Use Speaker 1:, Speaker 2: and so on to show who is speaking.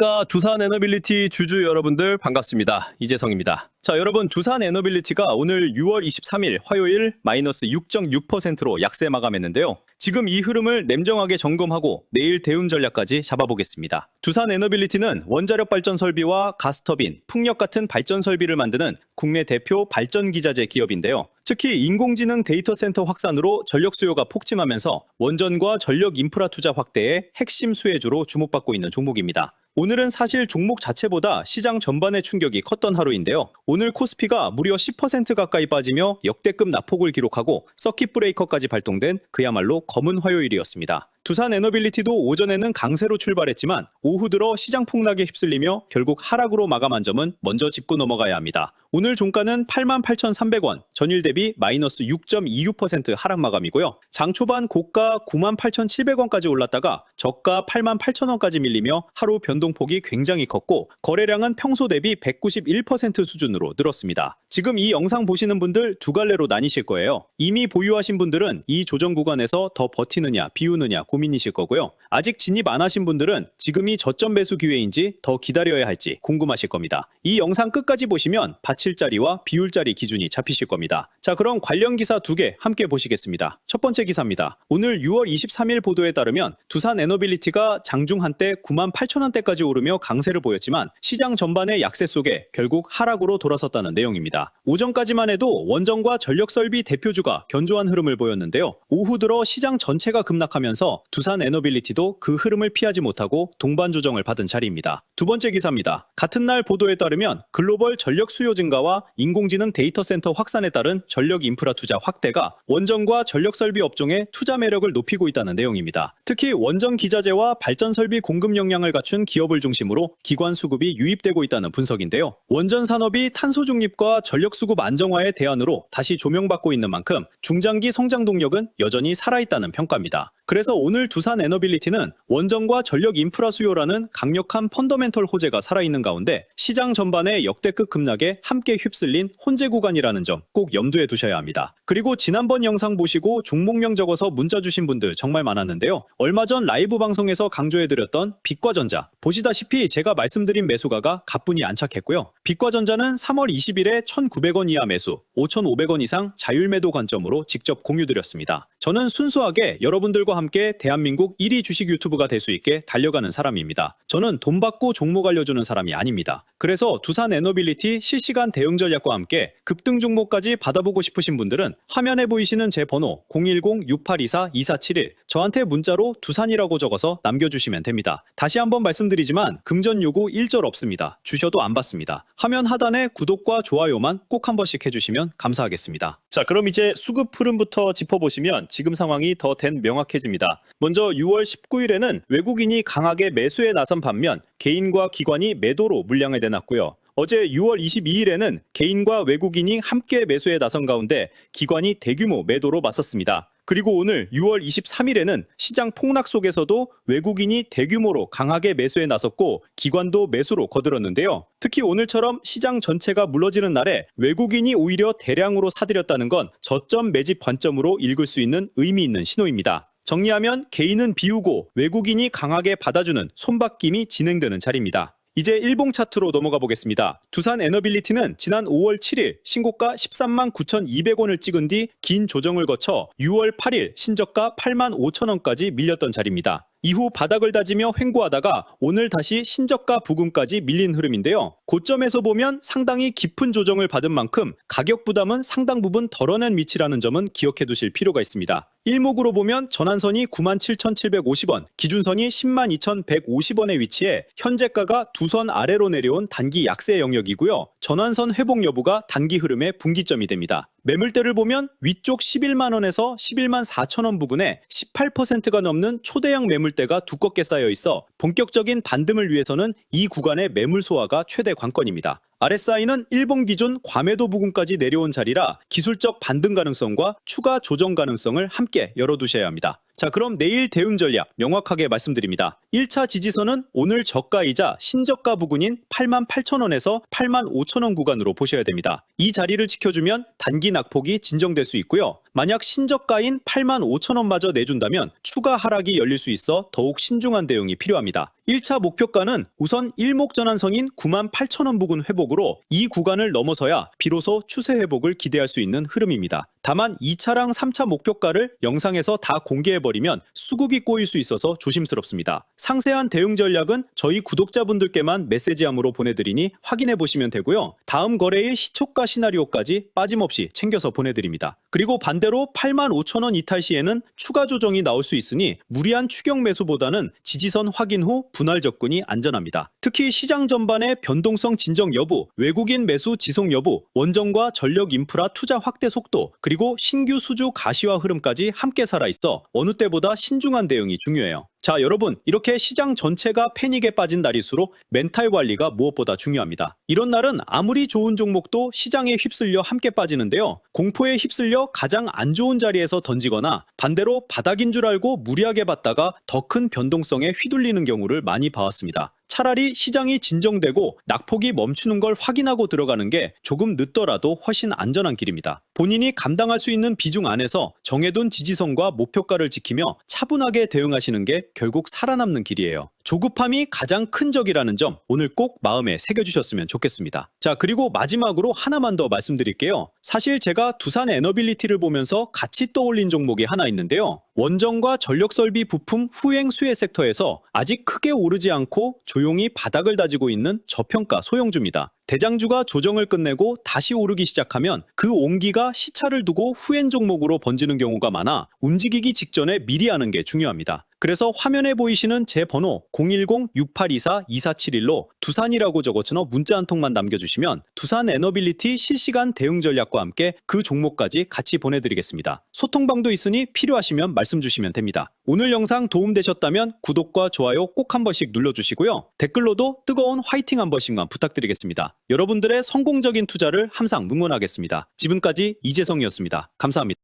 Speaker 1: 안녕하십니까. 두산 에너빌리티 주주 여러분들 반갑습니다. 이재성입니다. 자, 여러분, 두산 에너빌리티가 오늘 6월 23일 화요일 마이너스 6.6%로 약세 마감했는데요. 지금 이 흐름을 냉정하게 점검하고 내일 대응 전략까지 잡아보겠습니다. 두산 에너빌리티는 원자력 발전 설비와 가스터빈, 풍력 같은 발전 설비를 만드는 국내 대표 발전 기자재 기업인데요. 특히 인공지능 데이터 센터 확산으로 전력 수요가 폭증하면서 원전과 전력 인프라 투자 확대의 핵심 수혜주로 주목받고 있는 종목입니다. 오늘은 사실 종목 자체보다 시장 전반의 충격이 컸던 하루인데요. 오늘 코스피가 무려 10% 가까이 빠지며 역대급 낙폭을 기록하고 서킷 브레이커까지 발동된 그야말로 검은 화요일이었습니다. 두산 에너빌리티도 오전에는 강세로 출발했지만 오후 들어 시장 폭락에 휩쓸리며 결국 하락으로 마감한 점은 먼저 짚고 넘어가야 합니다. 오늘 종가는 88,300원, 전일 대비 마이너스 6.26% 하락 마감이고요. 장 초반 고가 98,700원까지 올랐다가 저가 88,000원까지 밀리며 하루 변동폭이 굉장히 컸고 거래량은 평소 대비 191% 수준으로 늘었습니다. 지금 이 영상 보시는 분들 두 갈래로 나뉘실 거예요. 이미 보유하신 분들은 이 조정 구간에서 더 버티느냐 비우느냐 고민이실 거고요. 아직 진입 안 하신 분들은 지금이 저점 매수 기회인지 더 기다려야 할지 궁금하실 겁니다. 이 영상 끝까지 보시면 받칠 자리와 비울 자리 기준이 잡히실 겁니다. 자, 그럼 관련 기사 두 개 함께 보시겠습니다. 첫 번째 기사입니다. 오늘 6월 23일 보도에 따르면 두산 에너빌리티가 장중 한때 98,000원대까지 오르며 강세를 보였지만 시장 전반의 약세 속에 결국 하락으로 돌아섰다는 내용입니다. 오전까지만 해도 원전과 전력 설비 대표주가 견조한 흐름을 보였는데요. 오후 들어 시장 전체가 급락하면서 두산 에너빌리티도 그 흐름을 피하지 못하고 동반 조정을 받은 자리입니다. 두 번째 기사입니다. 같은 날 보도에 따르면 글로벌 전력 수요 증가와 인공지능 데이터 센터 확산에 따른 전력 인프라 투자 확대가 원전과 전력 설비 업종의 투자 매력을 높이고 있다는 내용입니다. 특히 원전 기자재와 발전 설비 공급 역량을 갖춘 기업을 중심으로 기관 수급이 유입되고 있다는 분석인데요. 원전 산업이 탄소 중립과 전력 수급 안정화의 대안으로 다시 조명받고 있는 만큼 중장기 성장 동력은 여전히 살아있다는 평가입니다. 그래서 오늘 두산 에너빌리티는 원전과 전력 인프라 수요라는 강력한 펀더멘털 호재가 살아있는 가운데 시장 전반의 역대급 급락에 함께 휩쓸린 혼재 구간이라는 점 꼭 염두에 두셔야 합니다. 그리고 지난번 영상 보시고 종목명 적어서 문자 주신 분들 정말 많았는데요. 얼마 전 라이브 방송에서 강조해드렸던 빛과전자, 보시다시피 제가 말씀드린 매수가가 가뿐히 안착했고요. 빛과전자는 3월 20일에 1,900원 이하 매수, 5,500원 이상 자율매도 관점으로 직접 공유드렸습니다. 저는 순수하게 여러분들과 함께 대한민국 1위 주식 유튜브가 될 수 있게 달려가는 사람입니다. 저는 돈 받고 종목 알려주는 사람이 아닙니다. 그래서 두산 에너빌리티 실시간 대응 전략과 함께 급등 종목까지 받아보고 싶으신 분들은 화면에 보이시는 제 번호 010-6824-2471 저한테 문자로 두산이라고 적어서 남겨주시면 됩니다. 다시 한번 말씀드리지만 금전 요구 1절 없습니다. 주셔도 안 받습니다. 화면 하단에 구독과 좋아요만 꼭 한 번씩 해주시면 감사하겠습니다. 자, 그럼 이제 수급 흐름부터 짚어보시면 지금 상황이 더 명확해집니다. 먼저 6월 19일에는 외국인이 강하게 매수에 나선 반면 개인과 기관이 매도로 물량을 내놨고요. 어제 6월 22일에는 개인과 외국인이 함께 매수에 나선 가운데 기관이 대규모 매도로 맞섰습니다. 그리고 오늘 6월 23일에는 시장 폭락 속에서도 외국인이 대규모로 강하게 매수에 나섰고 기관도 매수로 거들었는데요. 특히 오늘처럼 시장 전체가 무너지는 날에 외국인이 오히려 대량으로 사들였다는 건 저점 매집 관점으로 읽을 수 있는 의미 있는 신호입니다. 정리하면 개인은 비우고 외국인이 강하게 받아주는 손바뀜이 진행되는 자리입니다. 이제 일봉 차트로 넘어가 보겠습니다. 두산 에너빌리티는 지난 5월 7일 신고가 13만 9,200원을 찍은 뒤 긴 조정을 거쳐 6월 8일 신저가 8만 5천원까지 밀렸던 자리입니다. 이후 바닥을 다지며 횡보하다가 오늘 다시 신저가 부근까지 밀린 흐름인데요. 고점에서 보면 상당히 깊은 조정을 받은 만큼 가격 부담은 상당 부분 덜어낸 위치라는 점은 기억해 두실 필요가 있습니다. 일목으로 보면 전환선이 97,750원, 기준선이 102,150원에 위치해 현재가가 두 선 아래로 내려온 단기 약세 영역이고요. 전환선 회복 여부가 단기 흐름의 분기점이 됩니다. 매물대를 보면 위쪽 11만원에서 11만 4천원 부근에 18%가 넘는 초대형 매물대가 두껍게 쌓여 있어 본격적인 반등을 위해서는 이 구간의 매물 소화가 최대 관건입니다. RSI는 일봉 기준 과매도 부근까지 내려온 자리라 기술적 반등 가능성과 추가 조정 가능성을 함께 열어두셔야 합니다. 자, 그럼 내일 대응 전략 명확하게 말씀드립니다. 1차 지지선은 오늘 저가이자 신저가 부근인 88,000원에서 85,000원 구간으로 보셔야 됩니다. 이 자리를 지켜주면 단기 낙폭이 진정될 수 있고요. 만약 신저가인 85,000원마저 내준다면 추가 하락이 열릴 수 있어 더욱 신중한 대응이 필요합니다. 1차 목표가는 우선 일목전환성인 98,000원 부근 회복으로 이 구간을 넘어서야 비로소 추세 회복을 기대할 수 있는 흐름입니다. 다만 2차랑 3차 목표가를 영상에서 다 공개해버리면 수급이 꼬일 수 있어서 조심스럽습니다. 상세한 대응 전략은 저희 구독자분들께만 메시지함으로 보내드리니 확인해보시면 되고요. 다음 거래의 시초가 시나리오까지 빠짐없이 챙겨서 보내드립니다. 그리고 반대로 85,000원 이탈 시에는 추가 조정이 나올 수 있으니 무리한 추격 매수보다는 지지선 확인 후 분할 접근이 안전합니다. 특히 시장 전반의 변동성 진정 여부, 외국인 매수 지속 여부, 원전과 전력 인프라 투자 확대 속도, 그리고 신규 수주 가시화 흐름까지 함께 살아있어 어느 때보다 신중한 대응이 중요해요. 자, 여러분, 이렇게 시장 전체가 패닉에 빠진 날일수록 멘탈 관리가 무엇보다 중요합니다. 이런 날은 아무리 좋은 종목도 시장에 휩쓸려 함께 빠지는데요. 공포에 휩쓸려 가장 안 좋은 자리에서 던지거나 반대로 바닥인 줄 알고 무리하게 봤다가 더 큰 변동성에 휘둘리는 경우를 많이 봐왔습니다. 차라리 시장이 진정되고 낙폭이 멈추는 걸 확인하고 들어가는 게 조금 늦더라도 훨씬 안전한 길입니다. 본인이 감당할 수 있는 비중 안에서 정해둔 지지선과 목표가를 지키며 차분하게 대응하시는 게 결국 살아남는 길이에요. 조급함이 가장 큰 적이라는 점 오늘 꼭 마음에 새겨주셨으면 좋겠습니다. 자, 그리고 마지막으로 하나만 더 말씀드릴게요. 사실 제가 두산 에너빌리티를 보면서 같이 떠올린 종목이 하나 있는데요. 원전과 전력설비 부품 후행 수혜 섹터에서 아직 크게 오르지 않고 조용히 바닥을 다지고 있는 저평가 소형주입니다. 대장주가 조정을 끝내고 다시 오르기 시작하면 그 온기가 시차를 두고 후행 종목으로 번지는 경우가 많아 움직이기 직전에 미리 하는 게 중요합니다. 그래서 화면에 보이시는 제 번호 010-6824-2471로 두산이라고 적어서 문자 한 통만 남겨주시면 두산 에너빌리티 실시간 대응 전략과 함께 그 종목까지 같이 보내드리겠습니다. 소통방도 있으니 필요하시면 말씀 주시면 됩니다. 오늘 영상 도움되셨다면 구독과 좋아요 꼭 한 번씩 눌러주시고요. 댓글로도 뜨거운 화이팅 한 번씩만 부탁드리겠습니다. 여러분들의 성공적인 투자를 항상 응원하겠습니다. 지금까지 이재성이었습니다. 감사합니다.